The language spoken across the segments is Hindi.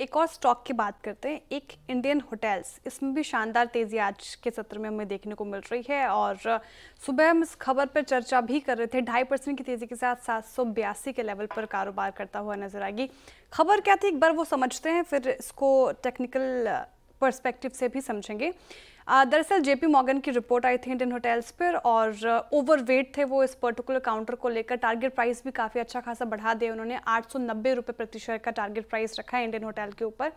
एक और स्टॉक की बात करते हैं, एक इंडियन होटल्स। इसमें भी शानदार तेजी आज के सत्र में हमें देखने को मिल रही है और सुबह हम इस खबर पर चर्चा भी कर रहे थे। 2.5% की तेजी के साथ 782 के लेवल पर कारोबार करता हुआ नजर आएगी। खबर क्या थी, एक बार वो समझते हैं, फिर इसको टेक्निकल पर्सपेक्टिव से भी समझेंगे। दरअसल जेपी मॉर्गन की रिपोर्ट आई थी इंडियन होटल्स पर और ओवरवेट थे वो इस पर्टिकुलर काउंटर को लेकर। टारगेट प्राइस भी काफ़ी अच्छा खासा बढ़ा दिया उन्होंने। 890 रुपये प्रति शेयर का टारगेट प्राइस रखा है इंडियन होटल के ऊपर,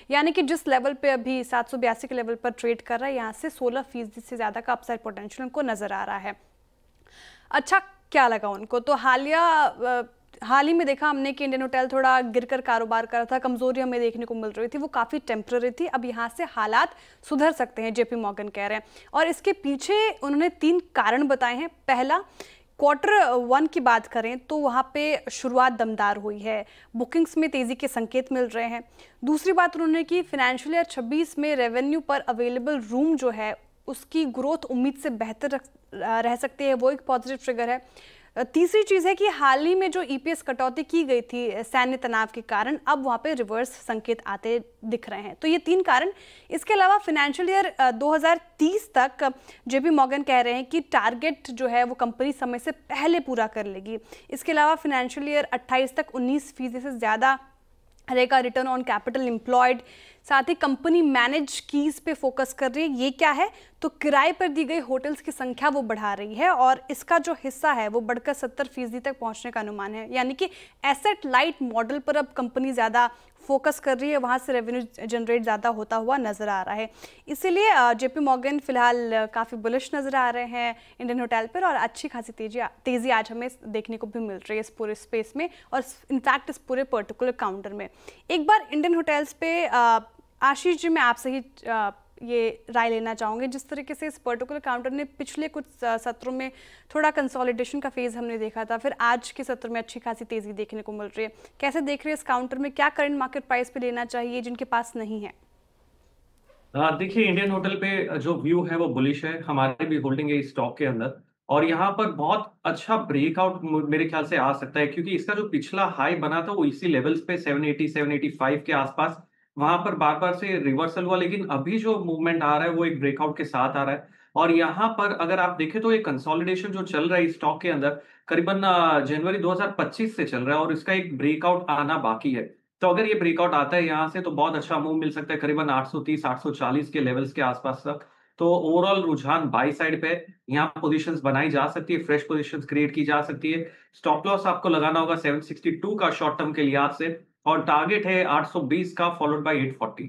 यानी कि जिस लेवल पे अभी 782 के लेवल पर ट्रेड कर रहा है, यहाँ से 16% से ज़्यादा का अपसाइड पोटेंशियल उनको नज़र आ रहा है। अच्छा क्या लगा उनको, तो हाल ही में देखा हमने कि इंडियन होटल थोड़ा गिरकर कारोबार कर रहा था, कमजोरी हमें देखने को मिल रही थी, वो काफ़ी टेम्पररी थी। अब यहाँ से हालात सुधर सकते हैं, जेपी मॉर्गन कह रहे हैं। और इसके पीछे उन्होंने 3 कारण बताए हैं। पहला, Q1 की बात करें तो वहाँ पे शुरुआत दमदार हुई है, बुकिंग्स में तेज़ी के संकेत मिल रहे हैं। दूसरी बात उन्होंने की फिनेंशियल ईयर 26 में रेवेन्यू पर अवेलेबल रूम जो है उसकी ग्रोथ उम्मीद से बेहतर रह सकती है, वो एक पॉजिटिव ट्रिगर है। तीसरी चीज़ है कि हाल ही में जो ईपीएस कटौती की गई थी सैन्य तनाव के कारण, अब वहाँ पे रिवर्स संकेत आते दिख रहे हैं। तो ये 3 कारण। इसके अलावा फिनेंशियल ईयर 2030 तक जेपी मॉर्गन कह रहे हैं कि टारगेट जो है वो कंपनी समय से पहले पूरा कर लेगी। इसके अलावा फिनेंशियल ईयर 28 तक 19% से ज़्यादा रहेगा रिटर्न ऑन कैपिटल एम्प्लॉयड। साथ ही कंपनी मैनेज कीज पे फोकस कर रही है। ये क्या है, तो किराए पर दी गई होटल्स की संख्या वो बढ़ा रही है और इसका जो हिस्सा है वो बढ़कर 70% तक पहुंचने का अनुमान है। यानी कि एसेट लाइट मॉडल पर अब कंपनी ज़्यादा फोकस कर रही है, वहाँ से रेवेन्यू जनरेट ज़्यादा होता हुआ नज़र आ रहा है। इसीलिए जेपी मॉर्गन फिलहाल काफ़ी बुलिश नज़र आ रहे हैं इंडियन होटल पर और अच्छी खासी तेज़ी आज हमें देखने को भी मिल रही है इस पूरे स्पेस में और इनफैक्ट इस पूरे पर्टिकुलर काउंटर में। एक बार इंडियन होटल्स पे आशीष जी, मैं आपसे ही ये राय लेना चाहूँगी। जिस तरीके से इस पर्टिकुलर काउंटर ने पिछले कुछ सत्रों में थोड़ा कंसोलिडेशन का फेज हमने देखा था, फिर आज के सत्र में अच्छी खासी तेज़ी देखने को मिल रही है, कैसे देख रहे हैं इस काउंटर में? क्या करंट मार्केट प्राइस पे लेना चाहिए जिनके पास नहीं है? देखिए, इंडियन होटल पे जो व्यू है वो बुलिश है। हमारी भी होल्डिंग है इस स्टॉक के अंदर और यहाँ पर बहुत अच्छा ब्रेकआउट मेरे ख्याल से आ सकता है, क्योंकि इसका जो पिछला हाई बना था वो इसी लेवल्स पे 780 785 के आसपास, वहां पर बार बार से रिवर्सल हुआ। लेकिन अभी जो मूवमेंट आ रहा है वो एक ब्रेकआउट के साथ आ रहा है और यहाँ पर अगर आप देखें तो एक कंसोलिडेशन जो चल रहा है इस स्टॉक के अंदर करीबन जनवरी 2025 से चल रहा है और इसका एक ब्रेकआउट आना बाकी है। तो अगर ये ब्रेकआउट आता है यहाँ से तो बहुत अच्छा मूव मिल सकता है, करीबन 830 840 के लेवल्स के आसपास तक। तो ओवरऑल रुझान बाई साइड पे है। यहाँ पोजीशंस बनाई जा सकती है, फ्रेश पोजीशंस क्रिएट की जा सकती है। स्टॉप लॉस आपको लगाना होगा 762 का शॉर्ट टर्म के लिहाज से और टारगेट है 820 का फॉलोड बाय 840।